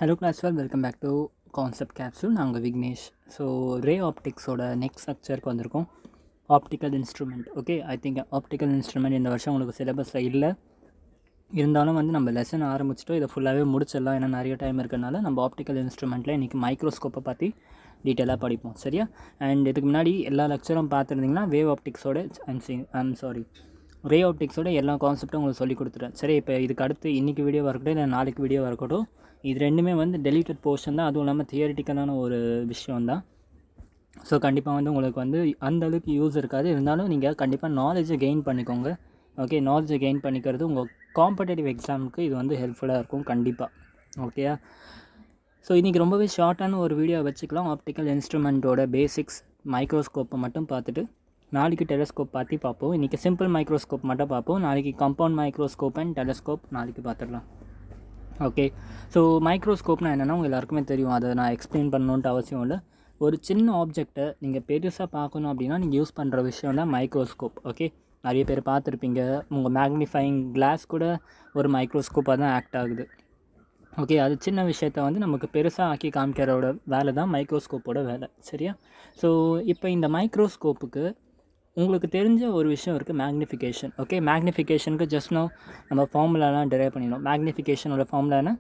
Hello class, welcome back to Concept Capsule. நான் உங்கள் Vignesh. So ரே ஆப்டிக்ஸோட next ஸ்ட்ரக்சருக்கு வந்திருக்கோம். Optical instrument. Okay, I think optical instrument இந்த வருஷம் உங்களுக்கு சிலபஸில் இல்லை. இருந்தாலும் நம்ம லெசன் ஆரம்பிச்சிட்டோம், இதை ஃபுல்லாகவே முடிச்சிடலாம். ஏன்னா நிறைய டைம் இருக்கிறனால நம்ம ஆப்டிக்கல் இன்ஸ்ட்ருமெண்ட்டில் இன்றைக்கி மைக்ரோஸ்கோப்பை பற்றி டீட்டெயிலாக படிப்போம். சரியா? அண்ட் இதுக்கு முன்னாடி எல்லா லெக்சரும் பார்த்துருந்திங்கன்னா வேவ் ஆப்டிக்ஸோட ரே ஆப்டிக்ஸோட எல்லா கான்செப்ட்டும் உங்களுக்கு சொல்லி கொடுத்துட்டேன். சரி, இப்போ இதுக்கு அடுத்து இன்றைக்கி வீடியோவாக இருக்கட்டும் இல்லை நாளைக்கு வீடியோவாக இருக்கட்டும், இது ரெண்டுமே டெலிட்டட் போர்ஷன் தான். அதுவும் இல்லாமல் தியரிட்டிக்கலான ஒரு விஷயம் தான். ஸோ கண்டிப்பாக உங்களுக்கு அந்தளவுக்கு யூஸ் இருக்காது. இருந்தாலும் நீங்கள் கண்டிப்பாக நாலேஜை கெயின் பண்ணிக்கோங்க. ஓகே, நாலேஜை கெயின் பண்ணிக்கிறது உங்கள் காம்படேட்டிவ் எக்ஸாமுக்கு இது ஹெல்ப்ஃபுல்லாக இருக்கும் கண்டிப்பாக. ஓகேயா? ஸோ இன்றைக்கி ரொம்பவே ஷார்ட்டான ஒரு வீடியோ வச்சுக்கலாம். ஆப்டிக்கல் இன்ஸ்ட்ருமெண்ட்டோட பேசிக்ஸ் மைக்ரோஸ்கோப்பை மட்டும் பார்த்துட்டு நாளைக்கு டெலஸ்கோப் பற்றி பார்ப்போம். இன்றைக்கி சிம்பிள் மைக்ரோஸ்கோப் மட்டும் பார்ப்போம். நாளைக்கு காம்பவுண்ட் மைக்ரோஸ்கோப் அண்ட் டெலஸ்கோப் நாளைக்கு பார்த்துடலாம். ஓகே, ஸோ மைக்ரோஸ்கோப்னால் என்னென்னா உங்கள் எல்லாருக்குமே தெரியும். அதை நான் எக்ஸ்பிளைன் பண்ணணுன்ட்டு அவசியம் இல்லை. ஒரு சின்ன ஆப்ஜெக்டை நீங்கள் பெருசாக பார்க்கணும் அப்படின்னா நீங்கள் யூஸ் பண்ணுற விஷயம் தான் மைக்ரோஸ்கோப். ஓகே, நிறைய பேர் பார்த்துருப்பீங்க. உங்கள் மேக்னிஃபைங் கிளாஸ் கூட ஒரு மைக்ரோஸ்கோப்பாக தான் ஆக்ட் ஆகுது. ஓகே, அது சின்ன விஷயத்த நமக்கு பெருசாக ஆக்கி காமிக்கிறோட வேலை தான் மைக்ரோஸ்கோப்போட வேலை. சரியா? ஸோ இப்போ இந்த மைக்ரோஸ்கோப்புக்கு உங்களுக்கு தெரிஞ்ச ஒரு விஷயம் இருக்குது, மேக்னிஃபிகேஷன். ஓகே, மேக்னிஃபிகேஷனுக்கு ஜஸ்ட் நம்ம ஃபார்முலாலாம் டெரைவ் பண்ணிடணும். மேக்னிஃபிகேஷனோட ஃபார்முலானா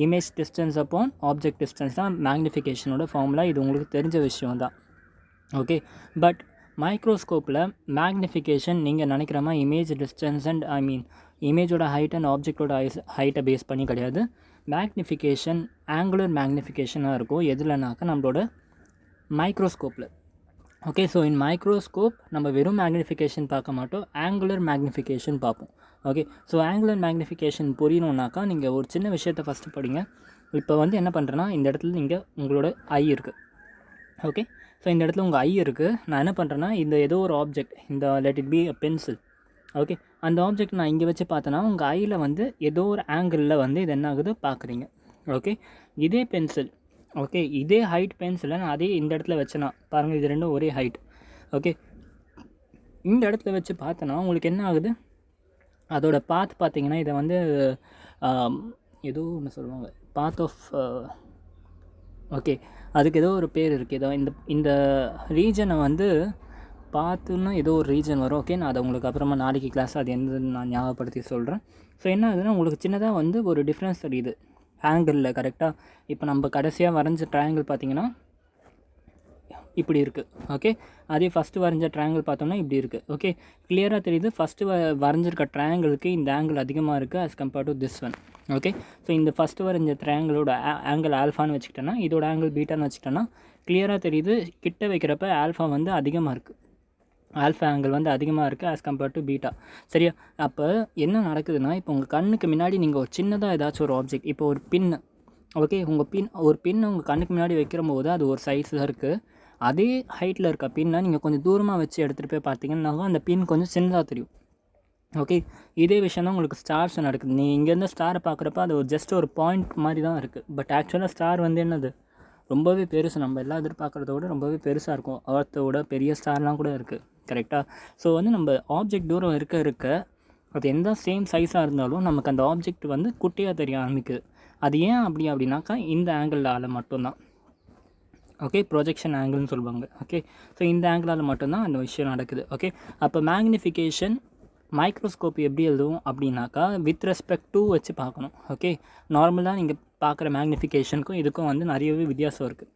image distance upon object distance தான் மேக்னிஃபிகேஷனோட ஃபார்முலா. இது உங்களுக்கு தெரிஞ்ச விஷயம் தான். ஓகே, பட் மைக்ரோஸ்கோப்பில் மேக்னிஃபிகேஷன் நீங்கள் நினைக்கிற மாதிரி இமேஜ் டிஸ்டன்ஸ் அண்ட் இமேஜோட ஹைட் அண்ட் ஆப்ஜெக்டோட ஹைட்டை பேஸ் பண்ணி கிடையாது. மேக்னிஃபிகேஷன் ஆங்குலர் மேக்னிஃபிகேஷனாக இருக்கும். எதுலனாக்கா நம்மளோட மைக்ரோஸ்கோப்பில். ஓகே, ஸோ இன் மைக்ரோஸ்கோப் நம்ம வெறும் மேக்னிஃபிகேஷன் பார்க்க மாட்டோம், ஆங்குலர் மேக்னிஃபிகேஷன் பார்ப்போம். ஓகே, ஸோ ஆங்குலர் மேக்னிஃபிகேஷன் புரியணுன்னாக்கா நீங்கள் ஒரு சின்ன விஷயத்தை ஃபஸ்ட்டு படிங்க. இப்போ என்ன பண்ணுறேன்னா, இந்த இடத்துல உங்களோட ஐ இருக்குது. ஓகே, ஸோ இந்த இடத்துல உங்கள் ஐ இருக்குது. நான் என்ன பண்ணுறேன்னா, இந்த ஏதோ ஒரு ஆப்ஜெக்ட், இந்த let it be a pencil. Okay, அந்த ஆப்ஜெக்ட் நான் இங்கே வச்சு பார்த்தேன்னா உங்கள் ஐயில் ஏதோ ஒரு ஆங்கிளில் இது என்ன ஆகுது பார்க்குறீங்க. ஓகே, இதே பென்சில், ஓகே, இதே ஹைட் பென்சிலை நான் அதே இந்த இடத்துல வச்சேன்னா பாருங்கள், இது ரெண்டும் ஒரே ஹைட். ஓகே, இந்த இடத்துல வச்சு பார்த்தேன்னா உங்களுக்கு என்ன ஆகுது, அதோட பாத் பார்த்தீங்கன்னா இதை ஏதோ ஒன்று சொல்லுவாங்க, பாத் ஆஃப், ஓகே, அதுக்கு ஏதோ ஒரு பேர் இருக்குது. ஏதோ இந்த ரீஜனை பார்த்துன்னா ஏதோ ஒரு ரீஜன் வரும். ஓகே, நான் அதை உங்களுக்கு அப்புறமா நாளைக்கு கிளாஸ் அது என்னதுன்னு நான் ஞாபகப்படுத்தி சொல்கிறேன். ஸோ என்ன ஆகுதுன்னா உங்களுக்கு சின்னதாக ஒரு டிஃப்ரென்ஸ் தெரியுது ஆங்கிளில். கரெக்டாக இப்போ நம்ம கடைசியாக வரைஞ்ச ட்ரையாங்கிள் பார்த்திங்கன்னா இப்படி இருக்குது. ஓகே, அதே ஃபஸ்ட்டு வரைஞ்ச ட்ரையாங்கிள் பார்த்தோம்னா இப்படி இருக்குது. ஓகே, கிளியராக தெரியுது. ஃபஸ்ட்டு வரைஞ்சிருக்க ட்ரையாங்கிளுக்கு இந்த ஆங்கிள் அதிகமாக இருக்குது as compared to this one. Okay, so இந்த ஃபஸ்ட்டு வரைஞ்ச ட்ரையாங்கிளோட ஆங்கிள் ஆல்ஃபான்னு வச்சுக்கிட்டேன்னா, இதோட ஆங்கிள் பீட்டான்னு வச்சுக்கிட்டேன்னா கிளியராக தெரியுது. கிட்ட வைக்கிறப்ப ஆல்ஃபா அதிகமாக இருக்குது. ஆல்ஃபா ஆங்கிள் அதிகமாக இருக்குது ஆஸ் கம்பேர்ட் டு பீட்டா. சரியா? அப்போ என்ன நடக்குதுன்னா, இப்போ உங்கள் கண்ணுக்கு முன்னாடி நீங்கள் ஒரு சின்னதாக ஏதாச்சும் ஒரு ஆப்ஜெக்ட், இப்போ ஒரு பின்னு, ஓகே, ஒரு பின்னை உங்கள் கண்ணுக்கு முன்னாடி வைக்கிற போது அது ஒரு சைஸில் இருக்குது. அதே ஹைட்டில் இருக்க பின்னை நீங்கள் கொஞ்சம் தூரமாக வச்சு எடுத்துகிட்டு போய் பார்த்தீங்கன்னா அந்த பின் கொஞ்சம் சின்னதாக தெரியும். ஓகே, இதே விஷயம் தான் உங்களுக்கு ஸ்டார்ஸ் நடக்குது. நீங்கள் இங்கேருந்து ஸ்டாரை பார்க்குறப்ப அது ஜஸ்ட் ஒரு பாயிண்ட் மாதிரி தான் இருக்குது. பட் ஆக்சுவலாக ஸ்டார் என்னது ரொம்பவே பெருசு. நம்ம எல்லாம் எதிர்பார்க்குறத விட ரொம்பவே பெருசாக இருக்கும். அர்த்தோட பெரிய ஸ்டார்லாம் கூட இருக்குது. கரெக்டாக? ஸோ நம்ம ஆப்ஜெக்ட் தூரம் இருக்க அது எந்த சேம் சைஸாக இருந்தாலும் நமக்கு அந்த ஆப்ஜெக்ட் குட்டியாக தெரிய ஆரம்பிக்குது. அது ஏன் அப்படின்னாக்கா இந்த ஆங்கிளால் மட்டும்தான். ஓகே, ப்ரொஜெக்ஷன் ஆங்கிள்னு சொல்லுவாங்க. ஓகே, ஸோ இந்த ஆங்கிளால் மட்டும்தான் அந்த விஷயம் நடக்குது. ஓகே, அப்போ மேக்னிஃபிகேஷன் மைக்ரோஸ்கோப் எப்படி எழுதுவோம் அப்படின்னாக்கா வித் ரெஸ்பெக்ட் டு வச்சு பார்க்கணும். ஓகே, நார்மலாக நீங்கள் பார்க்குற மேக்னிஃபிகேஷனுக்கும் இதுக்கும் நிறையவே வித்தியாசம் இருக்குது.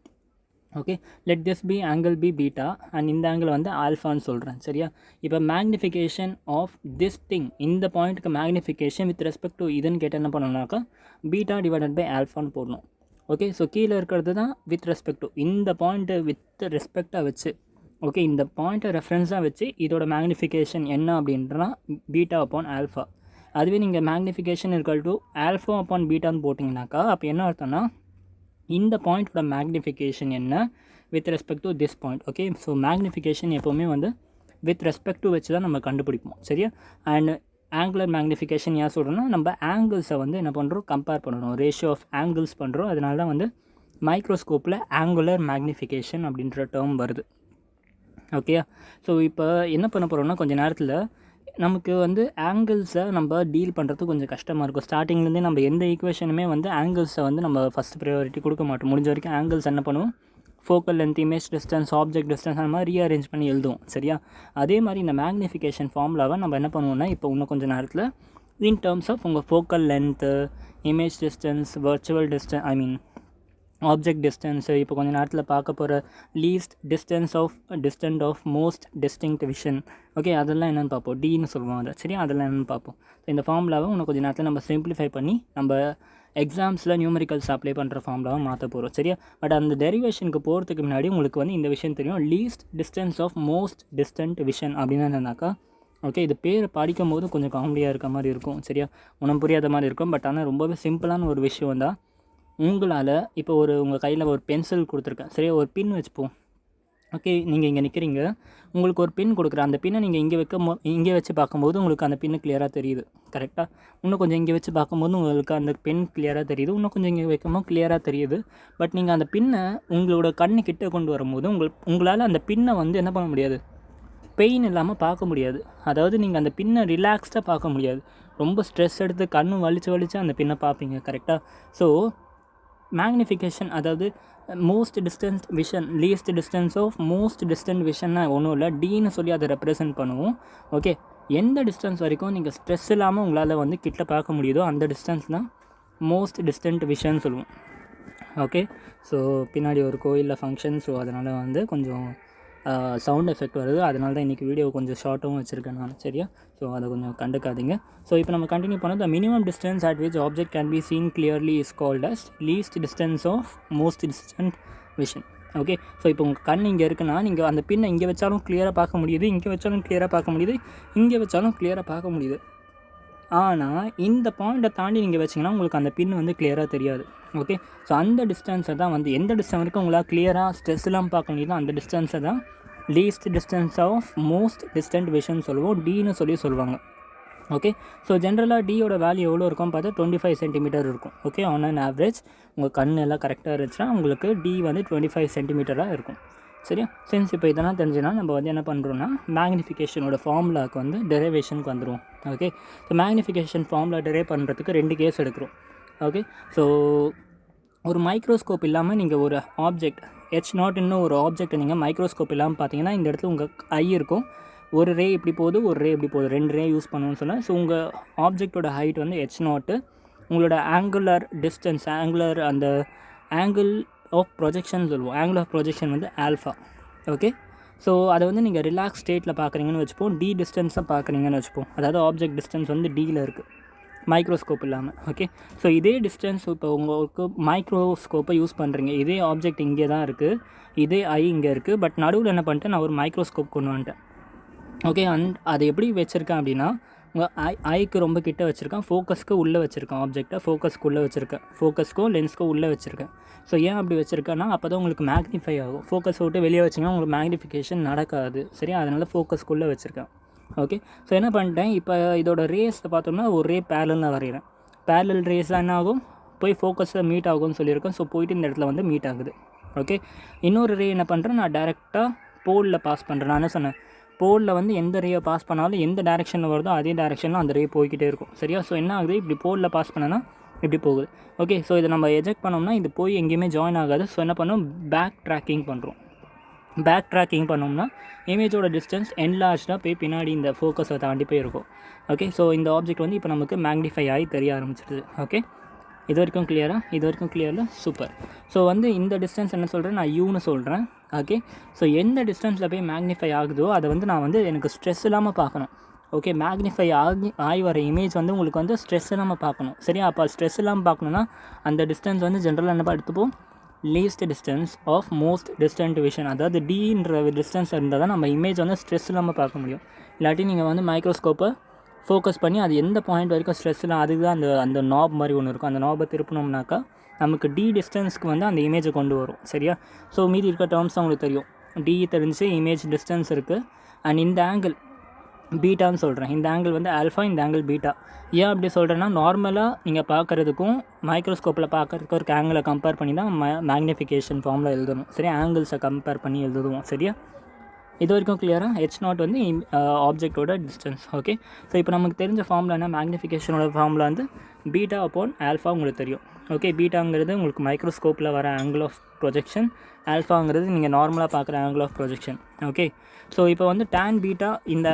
Okay, let this be angle be beta and இந்த ஆங்கிள் ஆல்ஃபான்னு சொல்கிறேன். சரியா? இப்போ மேக்னிஃபிகேஷன் ஆஃப் திஸ் திங், இந்த பாயிண்ட்டுக்கு மேக்னிஃபிகேஷன் வித் ரெஸ்பெக்ட் டு இதுன்னு கேட்டால் என்ன பண்ணணும்னாக்கா பீட்டா டிவைடட் பை ஆல்ஃபான்னு போடணும். ஓகே, ஸோ கீழே இருக்கிறது தான் வித் ரெஸ்பெக்ட் டு, இந்த பாயிண்ட்டை வித் ரெஸ்பெக்டாக வச்சு, ஓகே, இந்த பாயிண்ட்டை ரெஃபரன்ஸாக வச்சு இதோட மேக்னிஃபிகேஷன் என்ன அப்படின்றனா பீட்டா அப்பான் ஆல்ஃபா. அதுவே நீங்கள் மேக்னிஃபிகேஷன் இருக்கல் டு ஆல்ஃபா அப்பான் பீட்டான்னு போட்டிங்கனாக்கா அப்போ என்ன அர்த்தம்னா இந்த பாயிண்ட்டோட மேக்னிஃபிகேஷன் என்ன with respect to this point. Okay, so magnification எப்போவுமே வித் ரெஸ்பெக்ட் டு வச்சு தான் நம்ம கண்டுபிடிப்போம். சரியா? அண்ட் ஆங்குலர் மேக்னிஃபிகேஷன் ஏன் சொல்கிறோன்னா, நம்ம ஆங்கிள்ஸை என்ன பண்ணுறோம், கம்பேர் பண்ணணும், ரேஷியோ ஆஃப் ஆங்கிள்ஸ் பண்ணுறோம். அதனால தான் மைக்ரோஸ்கோப்பில் ஆங்குலர் மேக்னிஃபிகேஷன் அப்படின்ற டேர்ம் வருது. ஓகேயா? ஸோ இப்போ என்ன பண்ண போகிறோம்னா கொஞ்சம் நேரத்தில் நமக்கு வந்து ஆங்கிள்ஸை நம்ம டீல் பண்ணுறது கொஞ்சம் கஷ்டமாக இருக்கும். ஸ்டார்டிங்லேருந்தே நம்ம எந்த ஈக்குவேஷனுமே வந்து ஆங்கிள்ஸை வந்து நம்ம ஃபஸ்ட் ப்ரையாரிட்டி கொடுக்க மாட்டோம். முடிஞ்ச வரைக்கும் ஆங்கிள்ஸ் என்ன பண்ணுவோம், focal length, image distance, object distance அந்த மாதிரி ரீஅரேஞ்ச் பண்ணி எழுதுவோம். சரியா? அதே மாதிரி இந்த மேக்னிஃபிகேஷன் ஃபார்முலாவை நம்ம என்ன பண்ணுவோம்னா, இப்போ இன்னும் கொஞ்சம் நேரத்தில் இன் டேர்ம்ஸ் ஆஃப் உங்கள் focal length, image distance, virtual distance, object distance, இப்போ கொஞ்சம் நேரத்தில் பார்க்க போகிற least distant of most distinct vision. Okay, அதெல்லாம் என்னென்னு பார்ப்போம். டின்னு சொல்லுவோம் அதை. சரியா? அதெல்லாம் என்னென்னு பார்ப்போம். இந்த ஃபார்முலாவை இன்னும் கொஞ்சம் நேரத்தில் நம்ம சிம்பிளிஃபை பண்ணி நம்ம எக்ஸாம்ஸில் நியூமரிக்கல்ஸ் அப்ளை பண்ணுற ஃபார்முலாவை மாற்ற போகிறோம். சரியா? பட் அந்த டெரிவேஷனுக்கு போகிறதுக்கு முன்னாடி உங்களுக்கு வந்து இந்த விஷயம் தெரியும். Least distance of most distant vision அப்படின்னா என்னன்னாக்கா, ஓகே, இது பேரை படிக்கும் போது கொஞ்சம் காமெடியாக இருக்க மாதிரி இருக்கும். சரியா? ஒன்றும் புரியாத மாதிரி இருக்கும். பட் ஆனால் ரொம்பவே சிம்பிளான ஒரு விஷயம் தான். உங்களால் இப்போ உங்கள் கையில் ஒரு பென்சில் கொடுத்துருக்கேன். சரியா? ஒரு பின் வச்சுப்போம். ஓகே, நீங்கள் இங்கே நிற்கிறீங்க, உங்களுக்கு ஒரு பின் கொடுக்குறேன். அந்த பின்னை நீங்கள் இங்கே வச்சு பார்க்கும்போது உங்களுக்கு அந்த பின்னு கிளியராக தெரியுது. கரெக்டாக? இன்னும் கொஞ்சம் இங்கே வச்சு பார்க்கும்போது உங்களுக்கு அந்த பென் கிளியராக தெரியுது. இன்னும் கொஞ்சம் இங்கே வைக்கும்போது கிளியராக தெரியுது. பட் நீங்கள் அந்த பின்னை உங்களோட கண்ணு கிட்டே கொண்டு வரும்போது உங்களால் அந்த பின்னை வந்து என்ன பண்ண முடியாது, பெயின் இல்லாமல் பார்க்க முடியாது. அதாவது நீங்கள் அந்த பின்னை ரிலாக்ஸ்டாக பார்க்க முடியாது. ரொம்ப ஸ்ட்ரெஸ் எடுத்து கண்ணு வலிச்சு அந்த பின்னை பார்ப்பீங்க. கரெக்டாக? ஸோ மேக்னிஃபிகேஷன், அதாவது most distance vision, least distance of most distant விஷன்னா ஒன்றும் இல்லை, டின்னு சொல்லி அதை ரெப்ரசென்ட் பண்ணுவோம். ஓகே, எந்த டிஸ்டன்ஸ் வரைக்கும் நீங்கள் ஸ்ட்ரெஸ் இல்லாமல் உங்களால் வந்து கிட்ட பார்க்க முடியுதோ அந்த டிஸ்டன்ஸ் தான் மோஸ்ட் டிஸ்டன்ட் விஷன் சொல்லுவோம். ஓகே, ஸோ பின்னாடி ஒரு கோயிலில் ஃபங்க்ஷன், ஸோ அதனால் வந்து கொஞ்சம் சவுண்ட் எஃபெக்ட் வருது. அதனால தான் இன்றைக்கி வீடியோ கொஞ்சம் ஷார்ட்டாகவும் வச்சுருக்கேன் நான். சரியா? ஸோ அதை கொஞ்சம் கண்டுக்காதீங்க. ஸோ இப்போ நம்ம கண்டினியூ பண்ணது, the minimum distance at which object can be seen clearly is called as least distance of most distant vision. Okay, so இப்போ உங்கள் கண் இங்கே இருக்குன்னா நீங்கள் அந்த பின்னை இங்கே வச்சாலும் கிளியராக பார்க்க முடியுது, இங்கே வச்சாலும் கிளியராக பார்க்க முடியுது, இங்கே வச்சாலும் கிளியராக பார்க்க முடியுது. ஆனால் இந்த பாயிண்ட்டை தாண்டி நீங்கள் வச்சிங்கன்னா உங்களுக்கு அந்த பின் வந்து கிளியராக தெரியாது. ஓகே, ஸோ அந்த டிஸ்டன்ஸை தான் வந்து எந்த டிஸ்டன்ஸ் வரைக்கும் உங்களால் கிளியராக ஸ்ட்ரெஸ் இல்லாமல் பார்க்க முடியுதோ அந்த டிஸ்டன்ஸை தான் least distance of most distant vision சொல்லுவோம், டின்னு சொல்லுவாங்க. ஓகே, ஸோ ஜென்ரலாக டியோட வேல்யூ எவ்வளோ இருக்கும் பார்த்தா 25 சென்டிமீட்டர் இருக்கும். ஓகே, ஆன் அன் ஆவரேஜ் உங்கள் கண் எல்லாம் கரெக்டாக இருந்துச்சுன்னா உங்களுக்கு டி வந்து 25 சென்டிமீட்டராக இருக்கும். சரியா? சென்ஸ் இப்போ இதெல்லாம் தெரிஞ்சுன்னா நம்ம வந்து என்ன பண்ணுறோன்னா மேக்னிஃபிகேஷனோட ஃபார்முலாவுக்கு வந்து டெரிவேஷனுக்கு வந்துடுவோம். Okay, so magnification formula derive பண்ணுறதுக்கு 2 கேஸ் எடுக்கிறோம். ஓகே, ஸோ ஒரு மைக்ரோஸ்கோப் இல்லாமல் நீங்கள் ஒரு ஆப்ஜெக்ட் H0 ஒரு ஆப்ஜெக்டை நீங்கள் மைக்ரோஸ்கோப் இல்லாமல் பார்த்தீங்கன்னா இந்த இடத்துல உங்கள் ஐ இருக்கும். ஒரு ரே இப்படி போகுது, ஒரு ரே இப்படி போகுது, 2 ரே யூஸ் பண்ணணும்னு சொன்னால், ஸோ உங்கள் ஆப்ஜெக்டோட ஹைட் வந்து H0, உங்களோட ஆங்குலர் டிஸ்டன்ஸ், அந்த ஆங்கிள் ஆஃப் ப்ரொஜெக்ஷன் சொல்லுவோம். ஆங்கிள் ஆஃப் ப்ரொஜெக்ஷன் வந்து ஆல்ஃபா. ஓகே, ஸோ அதை வந்து நீங்கள் ரிலாக்ஸ் ஸ்டேட்டில் பார்க்குறீங்கன்னு வச்சுப்போம், டி டிஸ்டன்ஸாக பார்க்குறீங்கன்னு வச்சுப்போம். அதாவது ஆப்ஜெக்ட் டிஸ்டன்ஸ் வந்து டியில் இருக்குது மைக்ரோஸ்கோப் இல்லாமல். ஓகே, ஸோ இதே டிஸ்டன்ஸ் இப்போ உங்களுக்கு மைக்ரோஸ்கோப்பை யூஸ் பண்ணுறீங்க, இதே ஆப்ஜெக்ட் இங்கே தான் இருக்குது, இதே ஐ இங்கே இருக்குது, பட் நடுவில் என்ன பண்ணிட்டேன், நான் ஒரு மைக்ரோஸ்கோப் கொண்டு வந்துட்டேன். ஓகே, அதை எப்படி வச்சுருக்கேன் அப்படின்னா, உங்கள் ஐக்கு ரொம்ப கிட்ட வச்சுருக்கேன், ஃபோக்கஸ்க்கு உள்ளே வச்சுருக்கேன், ஆப்ஜெக்டை ஃபோக்கஸ்க்குள்ளே வச்சுருக்கேன், ஃபோக்கஸ்க்கும் லென்ஸ்க்கும் உள்ளே வச்சுருக்கேன். ஸோ ஏன் அப்படி வச்சுருக்கேன்னா அப்போ தான் உங்களுக்கு மேக்னிஃபை ஆகும். ஃபோக்கஸ் விட்டு வெளியே வச்சிங்கன்னா உங்களுக்கு மேக்னிஃபிகேஷன் நடக்காது. சரியா? அதனால் ஃபோக்கஸ்க்குள்ளே வச்சுருக்கேன். ஓகே, ஸோ என்ன பண்ணிட்டேன், இப்போ இதோட ரேஸை பார்த்தோம்னா ஒரு ரே பேரலில் வரைகிறேன். பேரல் ரேஸில் என்ன ஆகும், போய் ஃபோக்கஸில் மீட் ஆகும்னு சொல்லியிருக்கேன். ஸோ போயிட்டு இந்த இடத்துல வந்து மீட் ஆகுது. ஓகே, இன்னொரு ரே என்ன பண்ணுறேன், நான் டேரெக்டாக போலில் பாஸ் பண்ணுறேன். நான் என்ன சொன்னேன், போலில் வந்து எந்த ரேயை பாஸ் பண்ணாலும் எந்த டேரெக்ஷனில் வருதோ அதே டேரெக்ஷனில் அந்த ரே போய்கிட்டே இருக்கும். சரியா? ஸோ என்ன ஆகுது, இப்படி போலில் பாஸ் பண்ணனா இப்படி போகுது. ஓகே, ஸோ இதை நம்ம எஜெக்ட் பண்ணோம்னா இது போய் எங்கேயுமே ஜாயின் ஆகாது. ஸோ என்ன பண்ணோம், பேக் ட்ராக்கிங் பண்ணுறோம். பேக் ட்ராக்கிங் பண்ணோம்னா இமேஜோட டிஸ்டன்ஸ் என்லார்ஜாக போய் பின்னாடி இந்த ஃபோக்கஸை தாண்டி போய் இருக்கும். ஓகே, ஸோ இந்த ஆப்ஜெக்ட் வந்து இப்போ நமக்கு மேக்னிஃபை ஆகி தெரிய ஆரம்பிச்சிடுது. ஓகே, இது வரைக்கும் கிளியராக? இது வரைக்கும் கிளியரில்? சூப்பர். ஸோ வந்து இந்த டிஸ்டன்ஸ் என்ன சொல்கிறேன், நான் யூன்னு சொல்கிறேன். ஓகே, ஸோ எந்த டிஸ்டன்ஸில் போய் மேக்னிஃபை ஆகுதோ அதை வந்து நான் வந்து எனக்கு ஸ்ட்ரெஸ் இல்லாமல் பார்க்கணும். ஓகே, மேக்னிஃபை ஆகி வர இமேஜ் வந்து உங்களுக்கு வந்து ஸ்ட்ரெஸ் இல்லாமல் பார்க்கணும். சரியா? அப்போ ஸ்ட்ரெஸ் இல்லாமல் பார்க்கணுன்னா அந்த டிஸ்டன்ஸ் வந்து ஜென்ரலாக என்னப்பா எடுத்துப்போம், least distance of most distant vision. அதாவது டின்ற டிஸ்டன்ஸ் இருந்தால் தான் நம்ம இமேஜ் வந்து ஸ்ட்ரெஸ் இல்லாமல் பார்க்க முடியும். இல்லாட்டி நீங்கள் வந்து மைக்ரோஸ்கோப்பை ஃபோக்கஸ் பண்ணி அது எந்த பாயிண்ட் வரைக்கும் ஸ்ட்ரெஸ் இல்லை, அதுக்கு தான் அந்த நாப் மாதிரி ஒன்று இருக்கும். அந்த நாபை திருப்பினோம்னாக்கா நமக்கு டி டிஸ்டன்ஸ்க்கு வந்து அந்த இமேஜை கொண்டு வரும். சரியா? ஸோ மீதி இருக்க டேர்ம்ஸ் தான் உங்களுக்கு தெரியும். டி தெரிஞ்சு இமேஜ் டிஸ்டன்ஸ் இருக்குது. அண்ட் இந்த ஆங்கிள் பீட்டான்னு சொல்கிறேன், இந்த ஆங்கிள் வந்து ஆல்ஃபா, இந்த ஆங்கிள் பீட்டா. ஏன் அப்படி சொல்கிறேன்னா, நார்மலாக நீங்கள் பார்க்குறதுக்கும் மைக்ரோஸ்கோப்பில் பார்க்குறதுக்கு ஒரு ஆங்கிளை கம்பேர் பண்ணி தான் மேக்னிஃபிகேஷன் ஃபார்மில் எழுதணும். சரியா? ஆங்கிள்ஸை கம்பேர் பண்ணி எழுதுவோம். சரியா? இது வரைக்கும் கிளியராக? h0 வந்து ஆப்ஜெக்டோட டிஸ்டன்ஸ். ஓகே, ஸோ இப்போ நமக்கு தெரிஞ்ச ஃபார்முலா என்ன? மேக்னிஃபிகேஷனோட ஃபார்முலா வந்து பீட்டா அப்பான் ஆல்ஃபா உங்களுக்கு தெரியும். ஓகே, பீட்டாங்கிறது உங்களுக்கு மைக்ரோஸ்கோப்பில் வர ஆங்கிள் ஆஃப் ப்ரொஜெக்ஷன், ஆல்ஃபாங்கிறது நீங்கள் நார்மலாக பார்க்குற angle of projection. Okay, so இப்போ வந்து டேன் பீட்டா, இந்த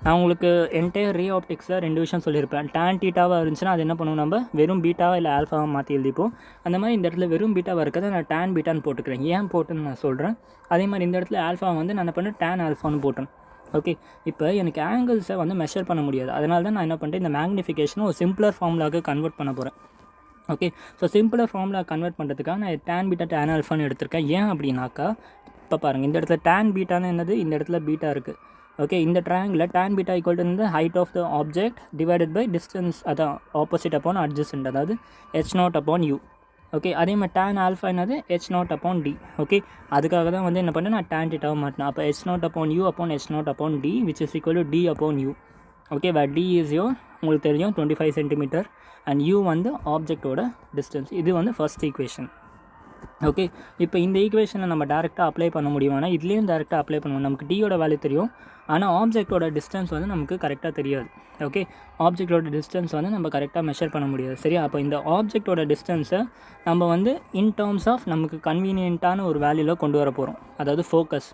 நான் உங்களுக்கு என்டையர் ரே ஆப்டிக்ஸில் 2 விஷயம் சொல்லியிருப்பேன். டேன் தீட்டாவாக இருந்துச்சுன்னா அது என்ன பண்ணுவோம், நம்ம வெறும் பீட்டாவா இல்லை ஆல்ஃபாவை மாற்றி எழுதிப்போம். அந்த மாதிரி இந்த இடத்துல வெறும் பீட்டாவாக இருக்கிறத நான் டேன் பீட்டான்னு போட்டுக்கிறேன். ஏன் போட்டுன்னு நான் சொல்கிறேன். அதே மாதிரி இந்த இடத்துல ஆல்ஃபா வந்து நான் என்ன பண்ணேன், டேன் ஆல்ஃபான்னு போட்டேன். ஓகே, இப்போ எனக்கு ஆங்கிள்ஸை வந்து மெஷர் பண்ண முடியாது. அதனால தான் நான் என்ன பண்ணுறேன், இந்த மேக்னிஃபிகேஷனை ஒரு சிம்பிளர் ஃபார்முலாவுக்கு கன்வெர்ட் பண்ண போகிறேன். Okay, so simpler formula convert பண்ணுறதுக்காக நான் டேன் பீட்டா டேன் ஆல்ஃபான்னு எடுத்திருக்கேன். ஏன் அப்படின்னாக்கா, இப்போ பாருங்கள், இந்த இடத்துல டேன் பீட்டான்னு என்னது, இந்த இடத்துல பீட்டா இருக்குது. ஓகே, இந்த triangle tan beta equal to இந்த height of the object divided by distance, அதான் ஆப்போசிட் அப்பான் அட்ஜசன்ட், அதாவது h0 அப்பான் u. ஓகே, அதே மாதிரி tan ஆல்ஃபா என்னது h0 அப்பான் d. ஓகே, அதுக்காக தான் வந்து என்ன பண்ணேன், நான் tan தீட்டாவை மாட்டினேன். அப்போ h0 upon u upon h0 upon d which is equal to d upon u. Okay, where d is your உங்களுக்கு தெரியும் 25 சென்டிமீட்டர் அண்ட் u வந்து ஆப்ஜெக்டோட டிஸ்டன்ஸ். இது வந்து ஃபர்ஸ்ட் ஈக்குவேஷன். ஓகே, இப்போ இந்த ஈக்குவேஷனை நம்ம டேரெக்டாக அப்ளை பண்ண முடியுமானா இதுலேயும் டேரெக்டாக அப்ளை பண்ணுவோம். நமக்கு டீயோட வேல்யூ தெரியும், ஆனால் ஆப்ஜெக்டோட டிஸ்டன்ஸ் வந்து நமக்கு கரெக்டாக தெரியாது. ஓகே, ஆப்ஜெக்டோட டிஸ்டன்ஸ் வந்து நம்ம கரெக்டாக மெஷர் பண்ண முடியாது. சரியா? அப்போ இந்த ஆப்ஜெக்டோட டிஸ்டன்ஸை நம்ம வந்து இன் டேர்ம்ஸ் ஆஃப் நமக்கு கன்வீனியண்ட்டான ஒரு வேல்யூவில் கொண்டு வர போகிறோம். அதாவது ஃபோக்கஸ்,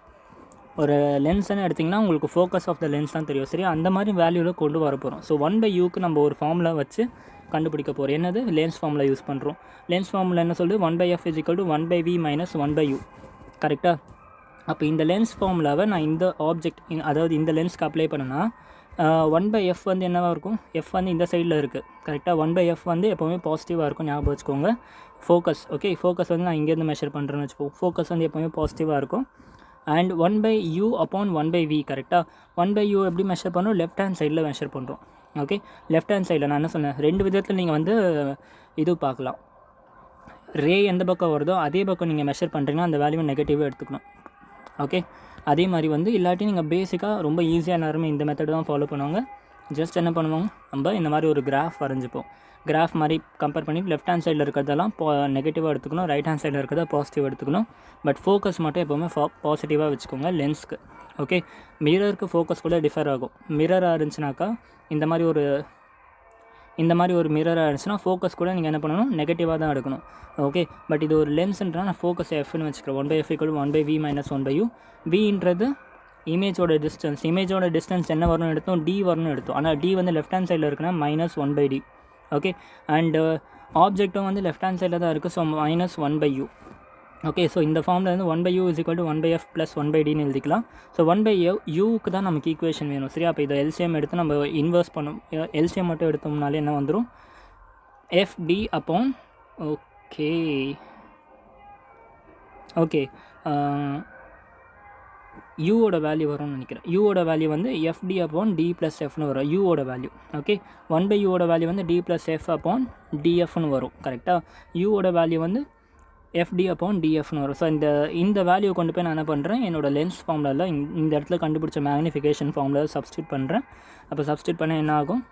ஒரு லென்ஸ்ன்னு எடுத்திங்கன்னா உங்களுக்கு ஃபோக்கஸ் ஆஃப் த லென்ஸ் தான் தெரியும். சரியா? அந்த மாதிரி வேல்யூவில் கொண்டு வர போகிறோம். ஸோ 1/uக்கு நம்ம ஒரு ஃபார்முலா வச்சு கண்டுபிடிக்க போகிறோம். என்னது? லென்ஸ் ஃபார்முலா யூஸ் பண்ணுறோம். லென்ஸ் ஃபார்முலா என்ன சொல்லுது? 1/f is equal to 1/v minus 1/u. கரெக்டாக? அப்போ இந்த லென்ஸ் ஃபார்முலாவை நான் இந்த ஆப்ஜெக்ட், அதாவது இந்த லென்ஸ்க்கு அப்ளை பண்ணேன்னா 1/f வந்து என்னவாக இருக்கும்? f வந்து இந்த சைடில் இருக்குது. கரெக்டாக? 1/f வந்து எப்போவுமே பாசிட்டிவாக இருக்கும், ஞாபகம் வச்சுக்கோங்க. ஃபோக்கஸ், ஓகே, ஃபோக்கஸ் வந்து நான் இங்கேருந்து மெஷர் பண்ணுறேன்னு வச்சுப்போம். ஃபோக்கஸ் வந்து எப்போவுமே பாசிட்டிவாக இருக்கும். And 1/u upon 1/v. கரெக்டாக? 1/u எப்படி மெஷர் பண்ணுறோம்? லெஃப்ட் ஹேண்ட் சைடில் மெஷர் பண்ணுறோம். ஓகே, லெஃப்ட் ஹேண்ட் சைடில் நான் என்ன சொன்னேன், 2 விதத்தில் நீங்கள் வந்து இது பார்க்கலாம். ரே எந்த பக்கம் வருதோ அதே பக்கம் நீங்கள் மெஷர் பண்ணுறீங்கன்னா அந்த வேல்யூவை நெகட்டிவாக எடுத்துக்கணும். ஓகே, அதே மாதிரி வந்து இல்லாட்டி நீங்கள் பேசிக்காக ரொம்ப ஈஸியாக எல்லாருமே இந்த மெத்தட் தான் ஃபாலோ பண்ணுவாங்க. ஜஸ்ட் என்ன பண்ணுவாங்க, நம்ம இந்த மாதிரி ஒரு கிராஃப் வரைஞ்சிப்போம். கிராஃப் மாதிரி கம்பேர் பண்ணி லெஃப்ட் ஹேண்ட் சைடில் இருக்கிறதெல்லாம் நெகட்டிவாக எடுத்துக்கணும், ரைட் ஹேண்ட் சைடில் இருக்கிறத பாசிட்டிவாக எடுத்துக்கணும். பட் ஃபோக்கஸ் மட்டும் எப்போவுமே பாசிட்டிவாக வச்சுக்கோங்க லென்ஸ்க்கு. ஓகே, மிரருக்கு ஃபோக்கஸ் கூட டிஃபர் ஆகும். மிரராக இருந்துச்சுனாக்கா இந்த மாதிரி ஒரு மிரராக இருந்துச்சுன்னா ஃபோக்கஸ் கூட நீங்கள் என்ன பண்ணணும், நெகட்டிவாக தான் எடுக்கணும். ஓகே, பட் இது ஒரு லென்ஸ்ன்றா நான் ஃபோக்கஸ் எஃப்னு வச்சுக்கிறேன். 1/f = 1/v minus 1/u. வின்றது இமேஜோட டிஸ்டன்ஸ். இமேஜோட டிஸ்டன்ஸ் என்ன வரணும்னு எடுத்தோம், d வரணும்னு எடுத்தோம். ஆனால் d வந்து லெஃப்ட் ஹேண்ட் சைடில் இருக்குன்னா -1/d. ஓகே, அண்டு ஆப்ஜெக்டும் வந்து லெஃப்ட் ஹேண்ட் சைடில் தான் இருக்குது. So -1/u. ஓகே, ஸோ இந்த ஃபார்மில் வந்து 1/u is equal to 1/f plus 1/dன்னு எழுதிக்கலாம். ஸோ 1/uக்கு தான் நமக்கு ஈக்குவேஷன் வேணும். சரியா? அப்போ இதை எல்சிஎம் எடுத்து நம்ம இன்வெர்ஸ் பண்ணோம். எல்சிஎம் மட்டும் எடுத்தோம்னாலே என்ன வந்துடும், fd அப்பான் ஓகே யூவோட வேல்யூ வரும்னு நினைக்கிறேன். யூவோட வேல்யூ வந்து fd அப்பான் d + fனு வரும். யூவோட வேல்யூ. ஓகே, 1/uவோட வேல்யூ வந்து d + f அப்பான் dfனு வரும். கரெக்டாக? யூவோட வேல்யூ வந்து fd அப்பான் dfனு வரும். ஸோ இந்த வேல்யூ கொண்டு போய் நான் என்ன பண்ணுறேன், என்னோட லென்ஸ் ஃபார்முலாவில் இந்த இடத்துல கண்டுபிடிச்ச மேக்னிஃபிகேஷன் ஃபார்முலாவில் சப்ஸ்டியூட் பண்ணுறேன். அப்போ சப்ஸ்டியூட் பண்ண என்ன ஆகும்,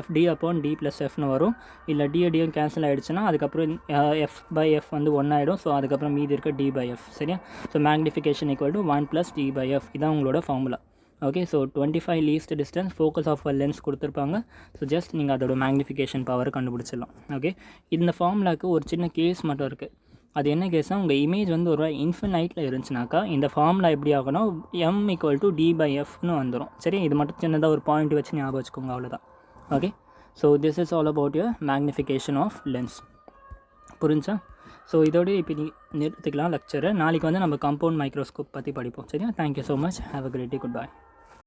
fd அப்பான் d + fனு வரும். இல்லை d கேன்சல் ஆகிடுச்சுன்னா அதுக்கப்புறம் f/f வந்து 1 ஆகிடும். ஸோ அதுக்கப்புறம் மீதி இருக்க d/f. சரியா? So magnification equal to 1 + d/f. இதான் உங்களோட formula. Okay, so 25 least distance focus of lens கொடுத்துருப்பாங்க. ஸோ ஜஸ்ட் நீங்கள் அதோட மேக்னிஃபிகேஷன் பவர் கண்டுபிடிச்சிடலாம். ஓகே, இந்த ஃபார்முலாவுக்கு ஒரு சின்ன கேஸ் மட்டும் இருக்குது. அது என்ன கேஸ்னால், உங்கள் இமேஜ் வந்து ஒரு இன்ஃபினைட்டில் இருந்துச்சுனாக்கா இந்த ஃபார்முலா எப்படி ஆகணும், m = d/fனு வந்துடும். சரி, இது மட்டும் சின்னதாக ஒரு பாயிண்ட் வச்சு ஞாபகம் வச்சுக்கோங்க, அவ்வளோதான். Okay, so this is all about your magnification of lens. புரிஞ்சா? ஸோ இதோடய இப்போ நிறுத்திக்கலாம் லெக்சரை. நாளைக்கு வந்து நம்ம காம்பவுண்ட் மைக்ரோஸ்கோப் பற்றி படிப்போம். சரியா? Thank you so much. Have a great day. Good by.